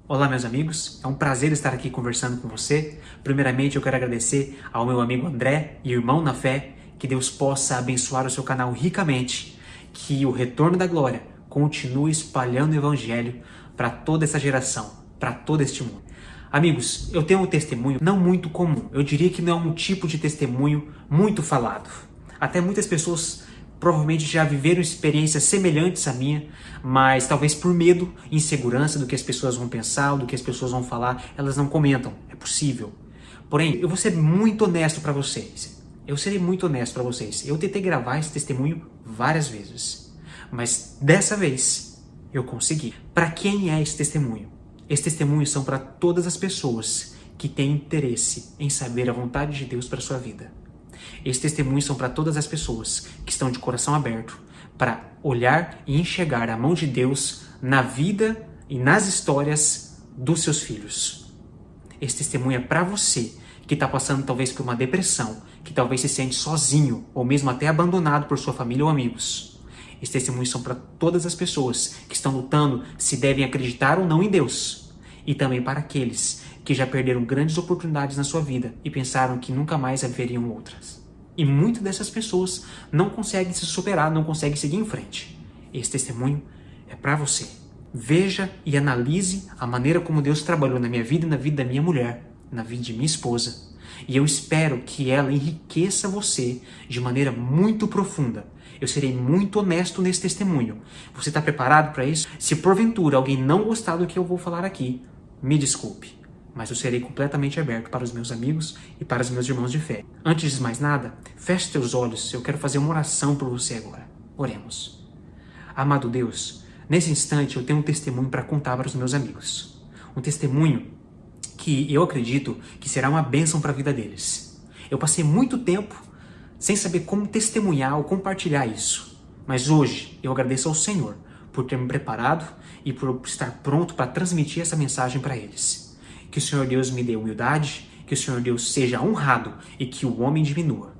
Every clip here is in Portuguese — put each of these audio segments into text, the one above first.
Olá, meus amigos, é um prazer estar aqui conversando com você. Primeiramente, eu quero agradecer ao meu amigo André e irmão na fé, que Deus possa abençoar o seu canal ricamente, que o Retorno da Glória continue espalhando o Evangelho para toda essa geração, para todo este mundo. Amigos, eu tenho um testemunho não muito comum, eu diria que não é um tipo de testemunho muito falado. Até muitas pessoas provavelmente já viveram experiências semelhantes à minha, mas talvez por medo, insegurança do que as pessoas vão pensar, do que as pessoas vão falar, elas não comentam. É possível. Porém, eu vou ser muito honesto para vocês. Eu serei muito honesto para vocês. Eu tentei gravar esse testemunho várias vezes, mas dessa vez eu consegui. Para quem é esse testemunho? Esses testemunhos são para todas as pessoas que têm interesse em saber a vontade de Deus para sua vida. Esses testemunhos são para todas as pessoas que estão de coração aberto para olhar e enxergar a mão de Deus na vida e nas histórias dos seus filhos. Esse testemunho é para você que está passando talvez por uma depressão, que talvez se sente sozinho ou mesmo até abandonado por sua família ou amigos. Esses testemunhos são para todas as pessoas que estão lutando se devem acreditar ou não em Deus. E também para aqueles que já perderam grandes oportunidades na sua vida e pensaram que nunca mais haveriam outras. E muitas dessas pessoas não conseguem se superar, não conseguem seguir em frente. Esse testemunho é para você. Veja e analise a maneira como Deus trabalhou na minha vida e na vida da minha mulher, na vida de minha esposa. E eu espero que ela enriqueça você de maneira muito profunda. Eu serei muito honesto nesse testemunho. Você está preparado para isso? Se porventura alguém não gostar do que eu vou falar aqui, me desculpe. Mas eu serei completamente aberto para os meus amigos e para os meus irmãos de fé. Antes de mais nada, feche teus olhos, eu quero fazer uma oração por você agora. Oremos. Amado Deus, nesse instante eu tenho um testemunho para contar para os meus amigos. Um testemunho que eu acredito que será uma bênção para a vida deles. Eu passei muito tempo sem saber como testemunhar ou compartilhar isso. Mas hoje eu agradeço ao Senhor por ter me preparado e por estar pronto para transmitir essa mensagem para eles. Que o Senhor Deus me dê humildade, que o Senhor Deus seja honrado e que o homem diminua.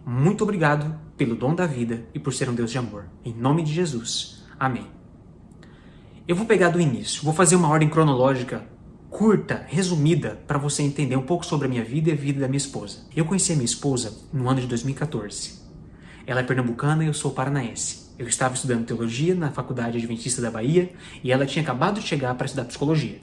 Muito obrigado pelo dom da vida e por ser um Deus de amor. Em nome de Jesus. Amém. Eu vou pegar do início, vou fazer uma ordem cronológica curta, resumida, para você entender um pouco sobre a minha vida e a vida da minha esposa. Eu conheci a minha esposa no ano de 2014. Ela é pernambucana e eu sou paranaense. Eu estava estudando teologia na Faculdade Adventista da Bahia e ela tinha acabado de chegar para estudar psicologia.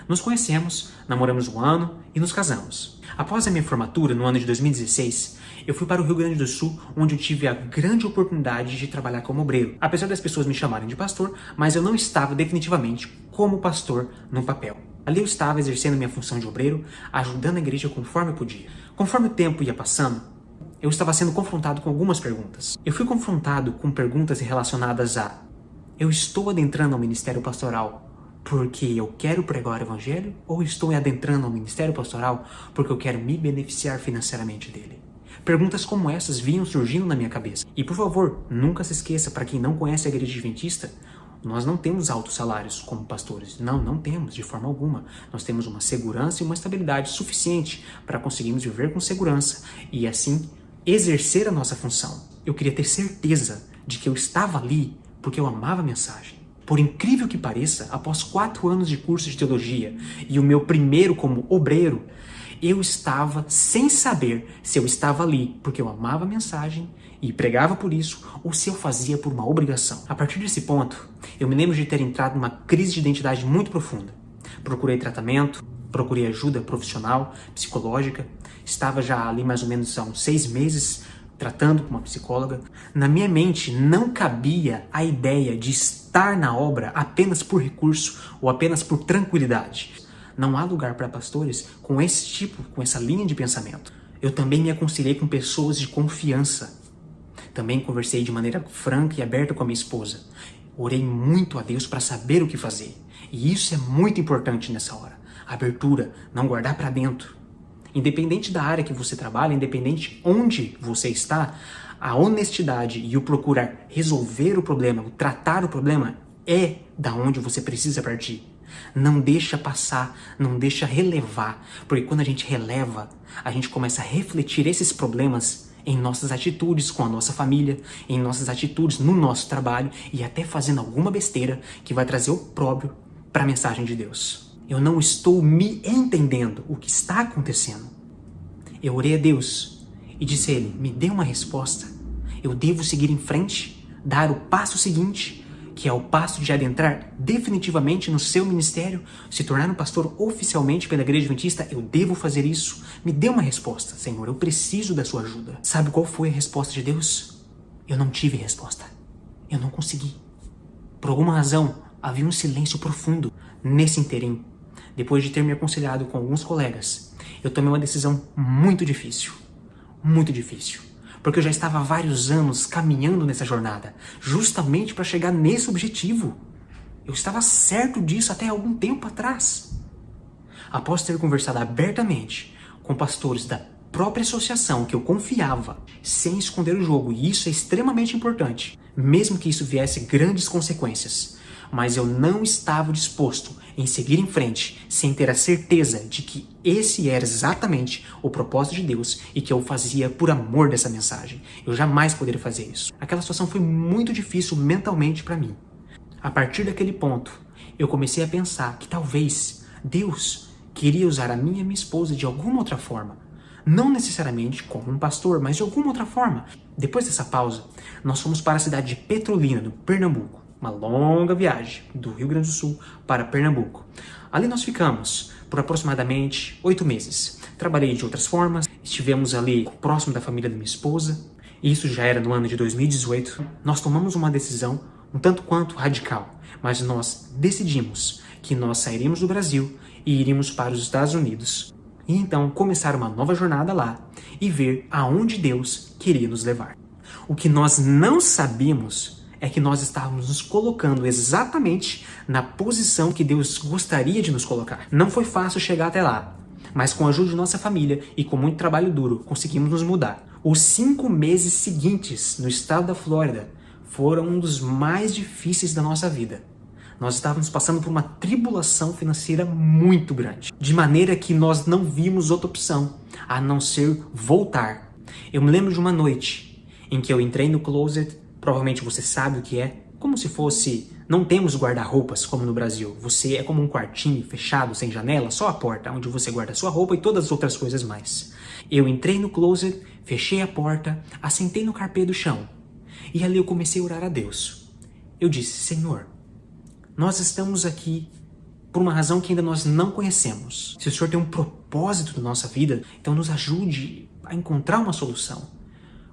Nos conhecemos, namoramos um ano e nos casamos. Após a minha formatura, no ano de 2016, eu fui para o Rio Grande do Sul, onde eu tive a grande oportunidade de trabalhar como obreiro. Apesar das pessoas me chamarem de pastor, mas eu não estava definitivamente como pastor no papel. Ali eu estava exercendo minha função de obreiro, ajudando a igreja conforme eu podia. Conforme o tempo ia passando, eu estava sendo confrontado com algumas perguntas. Eu fui confrontado com perguntas relacionadas a: eu estou adentrando ao ministério pastoral porque eu quero pregar o evangelho, ou estou adentrando ao ministério pastoral porque eu quero me beneficiar financeiramente dele? Perguntas como essas vinham surgindo na minha cabeça. E por favor, nunca se esqueça, para quem não conhece a igreja adventista, nós não temos altos salários como pastores. Não temos de forma alguma. Nós temos uma segurança e uma estabilidade suficiente para conseguirmos viver com segurança e assim exercer a nossa função. Eu queria ter certeza de que eu estava ali porque eu amava a mensagem. Por incrível que pareça, após 4 anos de curso de teologia e o meu primeiro como obreiro, eu estava sem saber se eu estava ali porque eu amava a mensagem e pregava por isso, ou se eu fazia por uma obrigação. A partir desse ponto, eu me lembro de ter entrado numa crise de identidade muito profunda. Procurei tratamento, procurei ajuda profissional, psicológica, estava já ali mais ou menos há uns 6 meses tratando com uma psicóloga. Na minha mente não cabia a ideia de estar na obra apenas por recurso ou apenas por tranquilidade. Não há lugar para pastores com essa linha de pensamento. Eu também me aconselhei com pessoas de confiança. Também conversei de maneira franca e aberta com a minha esposa. Orei muito a Deus para saber o que fazer. E isso é muito importante nessa hora. Abertura, não guardar para dentro. Independente da área que você trabalha, independente onde você está, a honestidade e o procurar resolver o problema, o tratar o problema, é da onde você precisa partir. Não deixa passar, não deixa relevar, porque quando a gente releva, a gente começa a refletir esses problemas em nossas atitudes com a nossa família, em nossas atitudes no nosso trabalho e até fazendo alguma besteira que vai trazer opróbrio para a mensagem de Deus. Eu não estou me entendendo o que está acontecendo. Eu orei a Deus e disse a Ele, me dê uma resposta. Eu devo seguir em frente, dar o passo seguinte, que é o passo de adentrar definitivamente no seu ministério, se tornar um pastor oficialmente pela Igreja Adventista. Eu devo fazer isso? Me dê uma resposta, Senhor, eu preciso da sua ajuda. Sabe qual foi a resposta de Deus? Eu não tive resposta. Eu não consegui. Por alguma razão, havia um silêncio profundo nesse interim. Depois de ter me aconselhado com alguns colegas, eu tomei uma decisão muito difícil. Muito difícil. Porque eu já estava há vários anos caminhando nessa jornada, justamente para chegar nesse objetivo. Eu estava certo disso até algum tempo atrás. Após ter conversado abertamente com pastores da própria associação que eu confiava, sem esconder o jogo, e isso é extremamente importante, mesmo que isso viesse grandes consequências, mas eu não estava disposto em seguir em frente sem ter a certeza de que esse era exatamente o propósito de Deus e que eu fazia por amor dessa mensagem. Eu jamais poderia fazer isso. Aquela situação foi muito difícil mentalmente para mim. A partir daquele ponto, eu comecei a pensar que talvez Deus queria usar a minha e minha esposa de alguma outra forma. Não necessariamente como um pastor, mas de alguma outra forma. Depois dessa pausa, nós fomos para a cidade de Petrolina, no Pernambuco. Uma longa viagem do Rio Grande do Sul para Pernambuco. Ali nós ficamos por aproximadamente 8 meses. Trabalhei de outras formas, estivemos ali próximo da família da minha esposa. Isso já era no ano de 2018. Nós tomamos uma decisão um tanto quanto radical, mas nós decidimos que nós sairíamos do Brasil e iríamos para os Estados Unidos. E então começar uma nova jornada lá e ver aonde Deus queria nos levar. O que nós não sabíamos é que nós estávamos nos colocando exatamente na posição que Deus gostaria de nos colocar. Não foi fácil chegar até lá, mas com a ajuda de nossa família e com muito trabalho duro, conseguimos nos mudar. Os 5 meses seguintes no estado da Flórida foram um dos mais difíceis da nossa vida. Nós estávamos passando por uma tribulação financeira muito grande, de maneira que nós não vimos outra opção a não ser voltar. Eu me lembro de uma noite em que eu entrei no closet. Provavelmente você sabe o que é, como se fosse, não temos guarda-roupas como no Brasil, você é como um quartinho fechado, sem janela, só a porta, onde você guarda a sua roupa e todas as outras coisas mais. Eu entrei no closet, fechei a porta, assentei no carpê do chão, e ali eu comecei a orar a Deus. Eu disse, Senhor, nós estamos aqui por uma razão que ainda nós não conhecemos. Se o Senhor tem um propósito na nossa vida, então nos ajude a encontrar uma solução.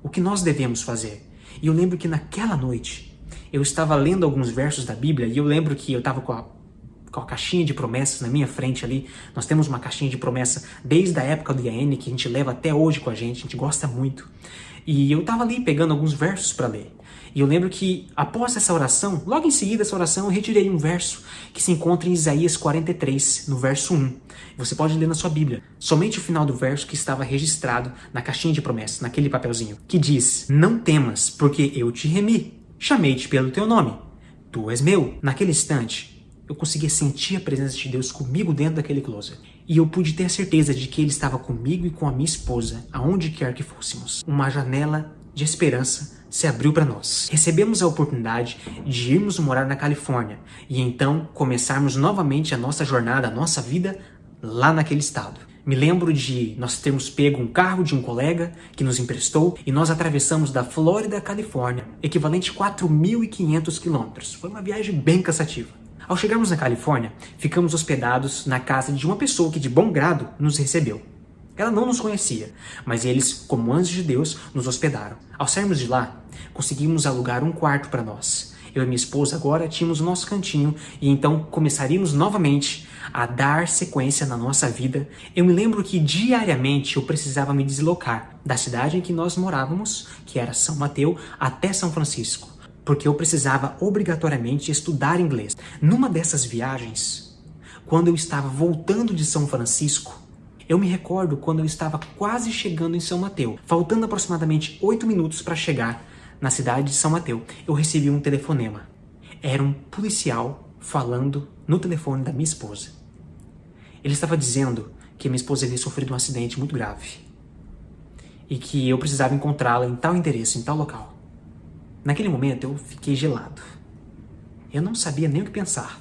O que nós devemos fazer? E eu lembro que naquela noite, eu estava lendo alguns versos da Bíblia e eu lembro que eu estava com a caixinha de promessas na minha frente ali. Nós temos uma caixinha de promessa desde a época do IAN, que a gente leva até hoje com a gente gosta muito. E eu estava ali pegando alguns versos para ler. E eu lembro que após essa oração, logo em seguida dessa oração, eu retirei um verso que se encontra em Isaías 43, no verso 1. Você pode ler na sua Bíblia. Somente o final do verso que estava registrado na caixinha de promessas, naquele papelzinho, que diz, não temas, porque eu te remi, chamei-te pelo teu nome, tu és meu. Naquele instante, eu conseguia sentir a presença de Deus comigo dentro daquele closet. E eu pude ter a certeza de que Ele estava comigo e com a minha esposa, aonde quer que fôssemos. Uma janela de esperança se abriu para nós. Recebemos a oportunidade de irmos morar na Califórnia e então começarmos novamente a nossa jornada, a nossa vida lá naquele estado. Me lembro de nós termos pego um carro de um colega que nos emprestou e nós atravessamos da Flórida à Califórnia, equivalente a 4.500 quilômetros. Foi uma viagem bem cansativa. Ao chegarmos na Califórnia, ficamos hospedados na casa de uma pessoa que de bom grado nos recebeu. Ela não nos conhecia, mas eles, como anjos de Deus, nos hospedaram. Ao sairmos de lá, conseguimos alugar um quarto para nós. Eu e minha esposa agora tínhamos o nosso cantinho e então começaríamos novamente a dar sequência na nossa vida. Eu me lembro que diariamente eu precisava me deslocar da cidade em que nós morávamos, que era São Mateus, até São Francisco, porque eu precisava obrigatoriamente estudar inglês. Numa dessas viagens, quando eu estava voltando de São Francisco, eu me recordo quando eu estava quase chegando em São Mateus, faltando aproximadamente 8 minutos para chegar na cidade de São Mateus, eu recebi um telefonema. Era um policial falando no telefone da minha esposa. Ele estava dizendo que minha esposa havia sofrido um acidente muito grave e que eu precisava encontrá-la em tal endereço, em tal local. Naquele momento eu fiquei gelado. Eu não sabia nem o que pensar.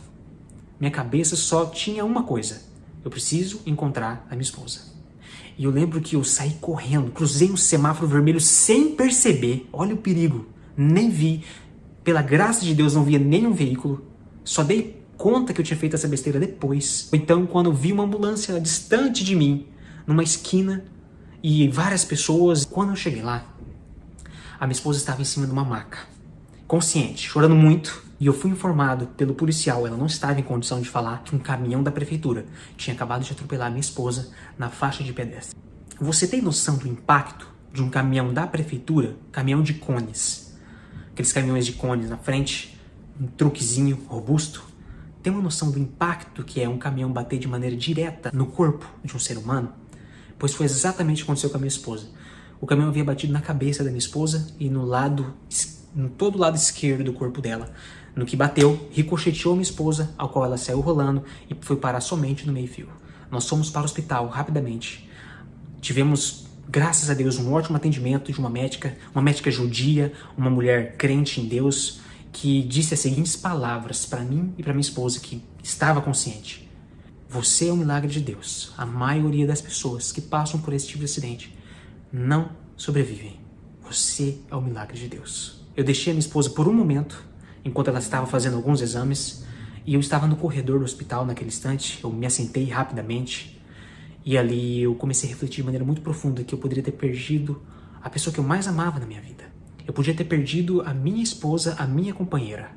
Minha cabeça só tinha uma coisa: eu preciso encontrar a minha esposa. E eu lembro que eu saí correndo, cruzei um semáforo vermelho sem perceber. Olha o perigo, nem vi. Pela graça de Deus não via nenhum veículo. Só dei conta que eu tinha feito essa besteira depois. Então, quando eu vi uma ambulância distante de mim, numa esquina, e várias pessoas, quando eu cheguei lá, a minha esposa estava em cima de uma maca, consciente, chorando muito. E eu fui informado pelo policial, ela não estava em condição de falar, que um caminhão da prefeitura tinha acabado de atropelar minha esposa na faixa de pedestre. Você tem noção do impacto de um caminhão da prefeitura, caminhão de cones, aqueles caminhões de cones na frente, um truquezinho robusto? Tem uma noção do impacto que é um caminhão bater de maneira direta no corpo de um ser humano? Pois foi exatamente o que aconteceu com a minha esposa. O caminhão havia batido na cabeça da minha esposa e no todo o lado esquerdo do corpo dela. No que bateu, ricocheteou minha esposa, ao qual ela saiu rolando e foi parar somente no meio-fio. Nós fomos para o hospital rapidamente. Tivemos, graças a Deus, um ótimo atendimento de uma médica judia, uma mulher crente em Deus, que disse as seguintes palavras para mim e para minha esposa, que estava consciente: você é um milagre de Deus. A maioria das pessoas que passam por esse tipo de acidente não sobrevivem. Você é um milagre de Deus. Eu deixei a minha esposa por um momento, enquanto ela estava fazendo alguns exames, e eu estava no corredor do hospital naquele instante. Eu me assentei rapidamente, e ali eu comecei a refletir de maneira muito profunda que eu poderia ter perdido a pessoa que eu mais amava na minha vida. Eu podia ter perdido a minha esposa, a minha companheira.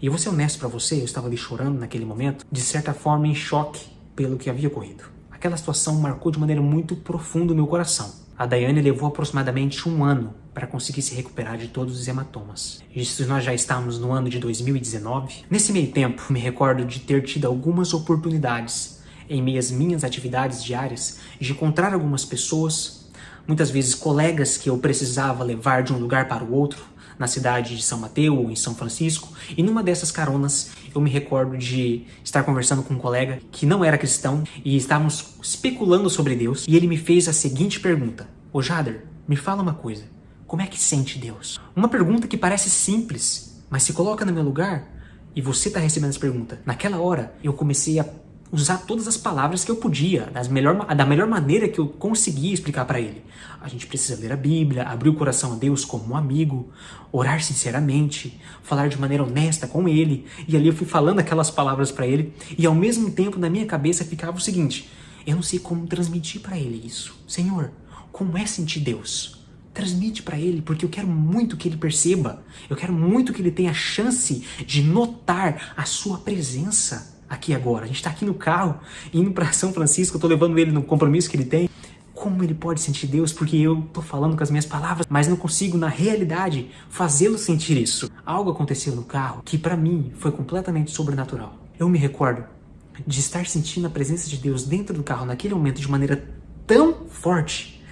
E eu vou ser honesto pra você, eu estava ali chorando naquele momento, de certa forma em choque pelo que havia ocorrido. Aquela situação marcou de maneira muito profunda o meu coração. A Daiane levou aproximadamente 1 ano para conseguir se recuperar de todos os hematomas. Isso nós já estamos no ano de 2019. Nesse meio tempo, me recordo de ter tido algumas oportunidades, em meio às minhas atividades diárias, de encontrar algumas pessoas, muitas vezes colegas que eu precisava levar de um lugar para o outro, na cidade de São Mateus ou em São Francisco, e numa dessas caronas eu me recordo de estar conversando com um colega que não era cristão e estávamos especulando sobre Deus, e ele me fez a seguinte pergunta: ô Jader, me fala uma coisa, como é que sente Deus? Uma pergunta que parece simples, mas se coloca no meu lugar e você está recebendo essa pergunta. Naquela hora eu comecei a usar todas as palavras que eu podia, da melhor maneira que eu conseguia explicar para ele. A gente precisa ler a Bíblia, abrir o coração a Deus como um amigo, orar sinceramente, falar de maneira honesta com ele. E ali eu fui falando aquelas palavras para ele, e ao mesmo tempo na minha cabeça ficava o seguinte: eu não sei como transmitir para ele isso. Senhor, como é sentir Deus? Transmite para ele, porque eu quero muito que ele perceba, eu quero muito que ele tenha a chance de notar a sua presença aqui agora. A gente está aqui no carro, indo para São Francisco, eu tô levando ele no compromisso que ele tem. Como ele pode sentir Deus? Porque eu tô falando com as minhas palavras, mas não consigo, na realidade, fazê-lo sentir isso. Algo aconteceu no carro que para mim foi completamente sobrenatural. Eu me recordo de estar sentindo a presença de Deus dentro do carro naquele momento de maneira tão forte.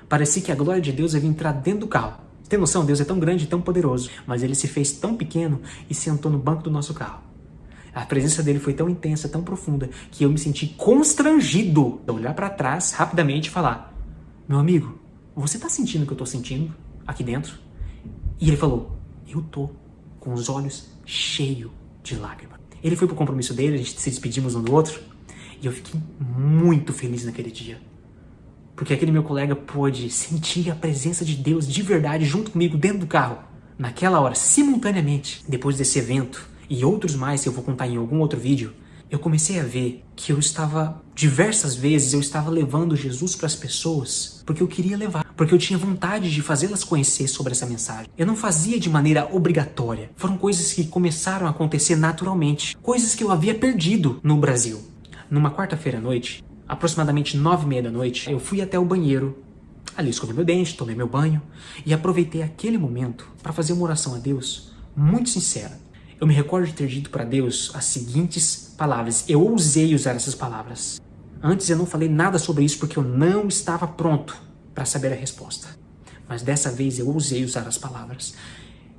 Parecia que a glória de Deus havia entrado dentro do carro. Tem noção? Deus é tão grande e tão poderoso, mas ele se fez tão pequeno e sentou no banco do nosso carro. A presença dele foi tão intensa, tão profunda, que eu me senti constrangido de olhar para trás rapidamente e falar: meu amigo, você tá sentindo o que eu tô sentindo aqui dentro? E ele falou: eu tô com os olhos cheios de lágrimas. Ele foi pro compromisso dele, a gente se despedimos um do outro, e eu fiquei muito feliz naquele dia. Porque aquele meu colega pôde sentir a presença de Deus de verdade junto comigo dentro do carro. Naquela hora, simultaneamente, depois desse evento, e outros mais que eu vou contar em algum outro vídeo, eu comecei a ver que diversas vezes eu estava levando Jesus para as pessoas porque eu queria levar, porque eu tinha vontade de fazê-las conhecer sobre essa mensagem. Eu não fazia de maneira obrigatória. Foram coisas que começaram a acontecer naturalmente, coisas que eu havia perdido no Brasil. Numa quarta-feira à noite, aproximadamente 9h30 da noite, eu fui até o banheiro, ali escovi meu dente, tomei meu banho e aproveitei aquele momento para fazer uma oração a Deus muito sincera. Eu me recordo de ter dito para Deus as seguintes palavras. Eu ousei usar essas palavras. Antes eu não falei nada sobre isso porque eu não estava pronto para saber a resposta. Mas dessa vez eu ousei usar as palavras.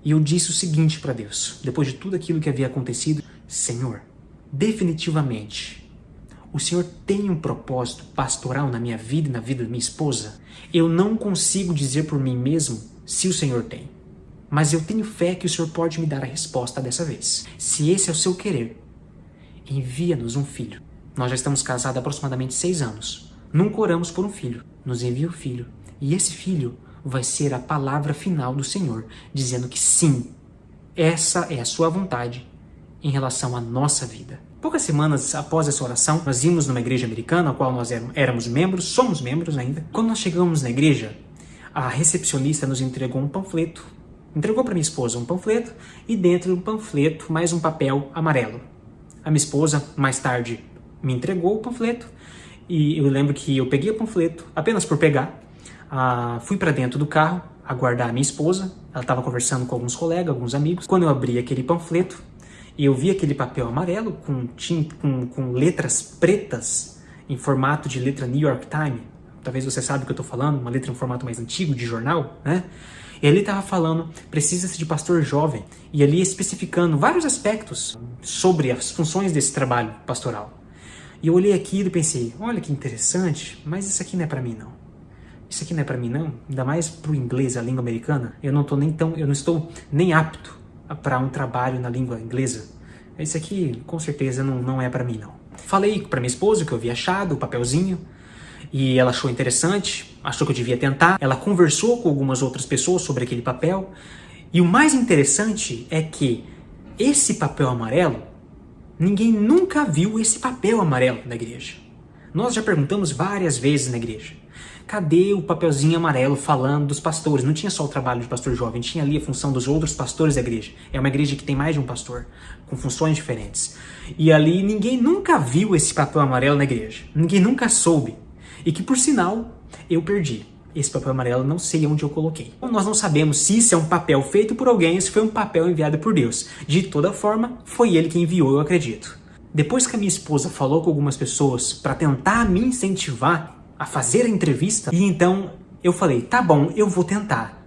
E eu disse o seguinte para Deus, depois de tudo aquilo que havia acontecido: Senhor, definitivamente, o Senhor tem um propósito pastoral na minha vida e na vida da minha esposa? Eu não consigo dizer por mim mesmo se o Senhor tem. Mas eu tenho fé que o Senhor pode me dar a resposta dessa vez. Se esse é o seu querer, envia-nos um filho. Nós já estamos casados há aproximadamente 6 anos. Nunca oramos por um filho. Nos envia o filho. E esse filho vai ser a palavra final do Senhor, dizendo que sim, essa é a sua vontade em relação à nossa vida. Poucas semanas após essa oração, nós íamos numa igreja americana, a qual nós éramos membros, somos membros ainda. Quando nós chegamos na igreja, a recepcionista nos entregou um panfleto. Entregou para minha esposa um panfleto e dentro do panfleto mais um papel amarelo. A minha esposa, mais tarde, me entregou o panfleto e eu lembro que eu peguei o panfleto apenas por pegar. Fui para dentro do carro aguardar a minha esposa. Ela estava conversando com alguns colegas, alguns amigos. Quando eu abri aquele panfleto e eu vi aquele papel amarelo com letras pretas em formato de letra New York Times, talvez você saiba o que eu estou falando, uma letra em formato mais antigo de jornal, né? E ali estava falando, precisa-se de pastor jovem, e ali especificando vários aspectos sobre as funções desse trabalho pastoral. E eu olhei aquilo e pensei, olha que interessante, mas isso aqui não é para mim não. Isso aqui não é para mim não, ainda mais para o inglês, a língua americana. Eu não estou nem apto para um trabalho na língua inglesa. Isso aqui com certeza não é para mim não. Falei para minha esposa que eu havia achado o papelzinho, e ela achou interessante, achou que eu devia tentar. Ela conversou com algumas outras pessoas sobre aquele papel. E o mais interessante é que esse papel amarelo, ninguém nunca viu esse papel amarelo na igreja. Nós já perguntamos várias vezes na igreja. Cadê o papelzinho amarelo falando dos pastores? Não tinha só o trabalho de pastor jovem, tinha ali a função dos outros pastores da igreja. É uma igreja que tem mais de um pastor, com funções diferentes. E ali ninguém nunca viu esse papel amarelo na igreja. Ninguém nunca soube. E que, por sinal, eu perdi. Esse papel amarelo não sei onde eu coloquei. Nós não sabemos se isso é um papel feito por alguém ou se foi um papel enviado por Deus. De toda forma, foi ele que enviou, eu acredito. Depois que a minha esposa falou com algumas pessoas para tentar me incentivar a fazer a entrevista, e então eu falei, tá bom, eu vou tentar.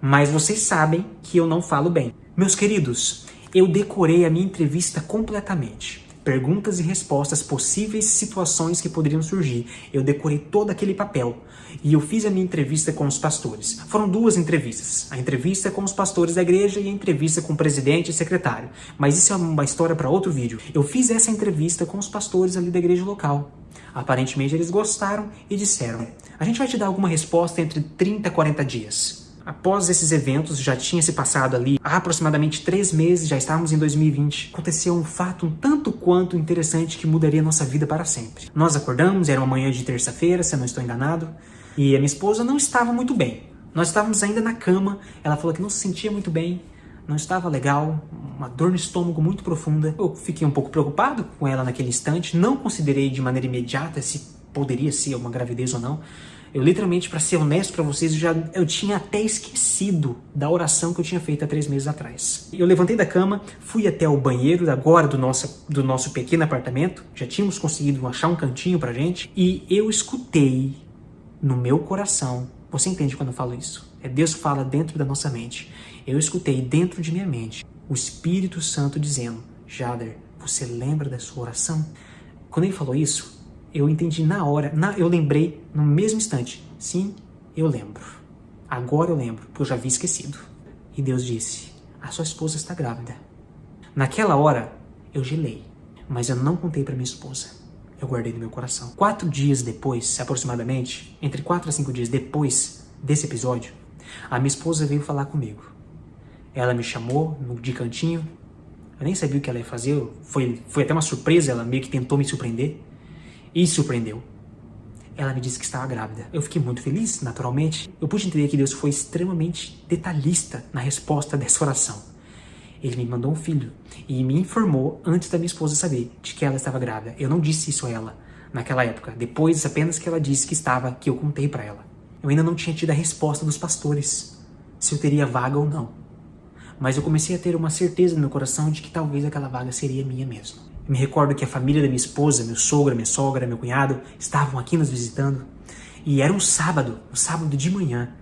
Mas vocês sabem que eu não falo bem. Meus queridos, eu decorei a minha entrevista completamente. Perguntas e respostas, possíveis situações que poderiam surgir. Eu decorei todo aquele papel e eu fiz a minha entrevista com os pastores. Foram 2 entrevistas. A entrevista com os pastores da igreja e a entrevista com o presidente e secretário. Mas isso é uma história para outro vídeo. Eu fiz essa entrevista com os pastores ali da igreja local. Aparentemente eles gostaram e disseram, a gente vai te dar alguma resposta entre 30 a 40 dias. Após esses eventos, já tinha se passado ali há aproximadamente 3 meses, já estávamos em 2020. Aconteceu um fato um tanto quanto interessante que mudaria nossa vida para sempre. Nós acordamos, era uma manhã de terça-feira, se eu não estou enganado, e a minha esposa não estava muito bem. Nós estávamos ainda na cama, ela falou que não se sentia muito bem, não estava legal, uma dor no estômago muito profunda. Eu fiquei um pouco preocupado com ela naquele instante, não considerei de maneira imediata se poderia ser uma gravidez ou não. Eu literalmente, para ser honesto para vocês, eu tinha até esquecido da oração que eu tinha feito há 3 meses atrás. Eu levantei da cama, fui até o banheiro agora do nosso pequeno apartamento, já tínhamos conseguido achar um cantinho pra gente, e eu escutei no meu coração, você entende quando eu falo isso? Deus fala dentro da nossa mente. Eu escutei dentro de minha mente o Espírito Santo dizendo, Jader, você lembra da sua oração? Quando ele falou isso, eu entendi na hora, eu lembrei no mesmo instante. Sim, eu lembro. Agora eu lembro, porque eu já havia esquecido. E Deus disse, a sua esposa está grávida. Naquela hora, eu gelei, mas eu não contei para minha esposa. Eu guardei no meu coração. 4 dias depois, aproximadamente, entre 4 a 5 dias depois desse episódio, a minha esposa veio falar comigo. Ela me chamou de cantinho. Eu nem sabia o que ela ia fazer. Foi até uma surpresa, ela meio que tentou me surpreender. E surpreendeu. Ela me disse que estava grávida. Eu fiquei muito feliz, naturalmente. Eu pude entender que Deus foi extremamente detalhista na resposta dessa oração. Ele me mandou um filho e me informou antes da minha esposa saber de que ela estava grávida. Eu não disse isso a ela naquela época. Depois, apenas que ela disse que estava, que eu contei para ela. Eu ainda não tinha tido a resposta dos pastores, se eu teria vaga ou não. Mas eu comecei a ter uma certeza no meu coração de que talvez aquela vaga seria minha mesmo. Eu me recordo que a família da minha esposa, meu sogro, minha sogra, meu cunhado, estavam aqui nos visitando. E era um sábado de manhã.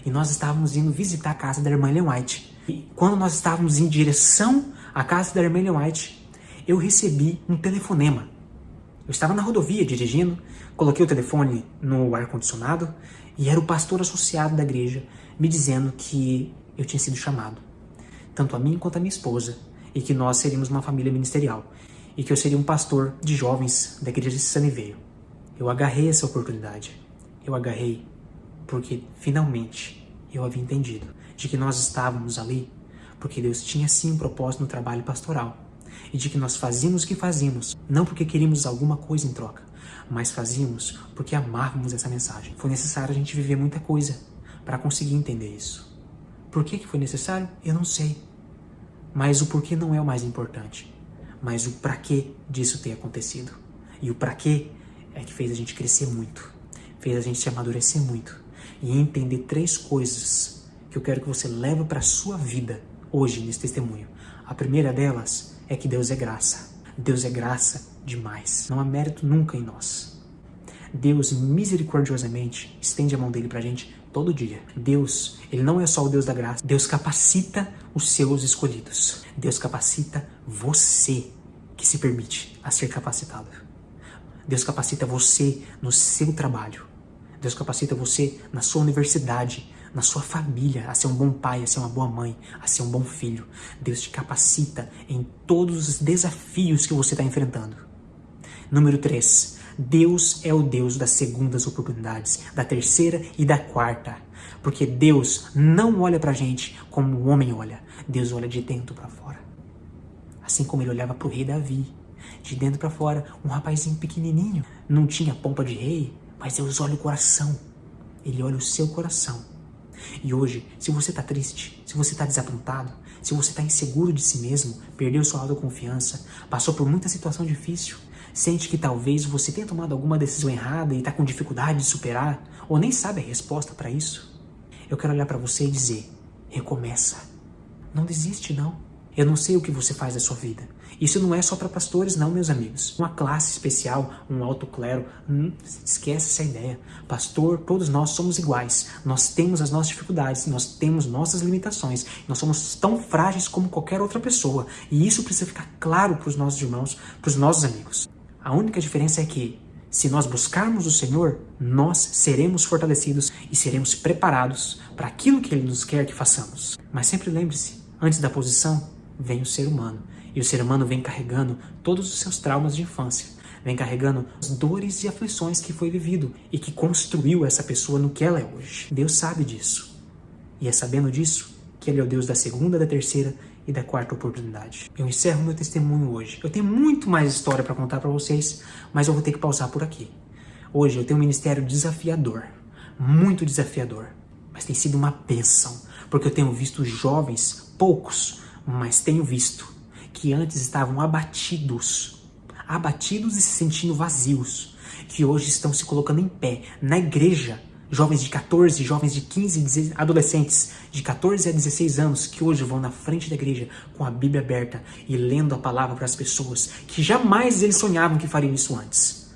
E nós estávamos indo visitar a casa da irmã Ellen White. E quando nós estávamos em direção à casa da irmã Ellen White, eu recebi um telefonema. Eu estava na rodovia dirigindo, coloquei o telefone no ar-condicionado e era o pastor associado da igreja me dizendo que eu tinha sido chamado. Tanto a mim quanto a minha esposa, e que nós seríamos uma família ministerial. e que eu seria um pastor de jovens da igreja de Sunnyvale. Eu agarrei essa oportunidade. Eu agarrei porque finalmente eu havia entendido de que nós estávamos ali porque Deus tinha sim um propósito no trabalho pastoral e de que nós fazíamos o que fazíamos não porque queríamos alguma coisa em troca, mas fazíamos porque amávamos essa mensagem. Foi necessário a gente viver muita coisa para conseguir entender isso. Por que foi necessário? Eu não sei. Mas o porquê não é o mais importante. Mas o pra quê disso ter acontecido. E o pra quê é que fez a gente crescer muito. Fez a gente se amadurecer muito. E entender 3 coisas que eu quero que você leve para a sua vida hoje nesse testemunho. A primeira delas é que Deus é graça. Deus é graça demais. Não há mérito nunca em nós. Deus misericordiosamente estende a mão dele pra gente todo dia. Deus, ele não é só o Deus da graça. Deus capacita os seus escolhidos. Deus capacita você que se permite a ser capacitado. Deus capacita você no seu trabalho. Deus capacita você na sua universidade, na sua família, a ser um bom pai, a ser uma boa mãe, a ser um bom filho. Deus te capacita em todos os desafios que você está enfrentando. Número 3. Deus é o Deus das segundas oportunidades, da terceira e da quarta. Porque Deus não olha pra gente como o homem olha. Deus olha de dentro pra fora. Assim como ele olhava pro rei Davi. De dentro pra fora, um rapazinho pequenininho. Não tinha pompa de rei, mas Deus olha o coração. Ele olha o seu coração. E hoje, se você tá triste, se você tá desapontado, se você tá inseguro de si mesmo, perdeu sua autoconfiança, passou por muita situação difícil, sente que talvez você tenha tomado alguma decisão errada e está com dificuldade de superar, ou nem sabe a resposta para isso, eu quero olhar para você e dizer, recomeça. Não desiste, não. Eu não sei o que você faz da sua vida. Isso não é só para pastores, não, meus amigos. Uma classe especial, um alto clero, esquece essa ideia. Pastor, todos nós somos iguais. Nós temos as nossas dificuldades, nós temos nossas limitações. Nós somos tão frágeis como qualquer outra pessoa. E isso precisa ficar claro para os nossos irmãos, para os nossos amigos. A única diferença é que, se nós buscarmos o Senhor, nós seremos fortalecidos e seremos preparados para aquilo que Ele nos quer que façamos. Mas sempre lembre-se, antes da posição, vem o ser humano. E o ser humano vem carregando todos os seus traumas de infância. Vem carregando as dores e aflições que foi vivido e que construiu essa pessoa no que ela é hoje. Deus sabe disso. E é sabendo disso que Ele é o Deus da segunda, da terceira e da quarta oportunidade. Eu encerro meu testemunho hoje. Eu tenho muito mais história para contar para vocês, mas eu vou ter que pausar por aqui. Hoje eu tenho um ministério desafiador, muito desafiador, mas tem sido uma bênção, porque eu tenho visto jovens, poucos, mas tenho visto, que antes estavam abatidos e se sentindo vazios, que hoje estão se colocando em pé na igreja. Jovens de 14, jovens de 15, adolescentes de 14 a 16 anos que hoje vão na frente da igreja com a Bíblia aberta e lendo a palavra para as pessoas que jamais eles sonhavam que fariam isso antes.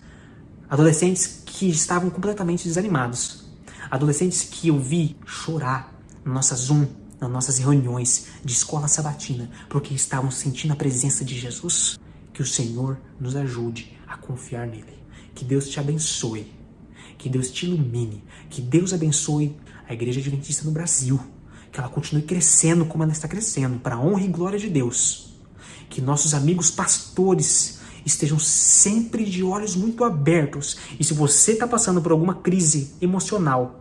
Adolescentes que estavam completamente desanimados. Adolescentes que eu vi chorar no nosso Zoom, nas nossas reuniões de escola sabatina, porque estavam sentindo a presença de Jesus. Que o Senhor nos ajude a confiar nele. Que Deus te abençoe. Que Deus te ilumine, que Deus abençoe a Igreja Adventista no Brasil, que ela continue crescendo como ela está crescendo, para a honra e glória de Deus. Que nossos amigos pastores estejam sempre de olhos muito abertos. E se você está passando por alguma crise emocional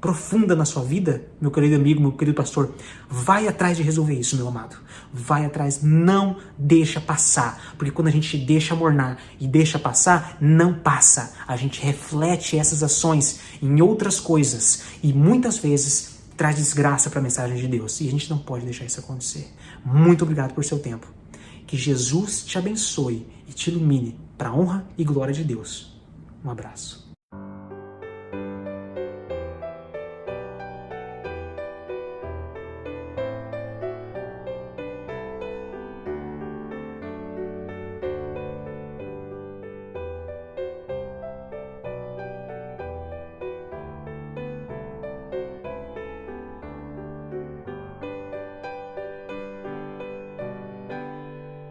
profunda na sua vida, meu querido amigo, meu querido pastor, vai atrás de resolver isso, meu amado. Vai atrás, não deixa passar. Porque quando a gente deixa mornar e deixa passar, não passa. A gente reflete essas ações em outras coisas e muitas vezes traz desgraça para a mensagem de Deus. E a gente não pode deixar isso acontecer. Muito obrigado por seu tempo. Que Jesus te abençoe e te ilumine para a honra e glória de Deus. Um abraço.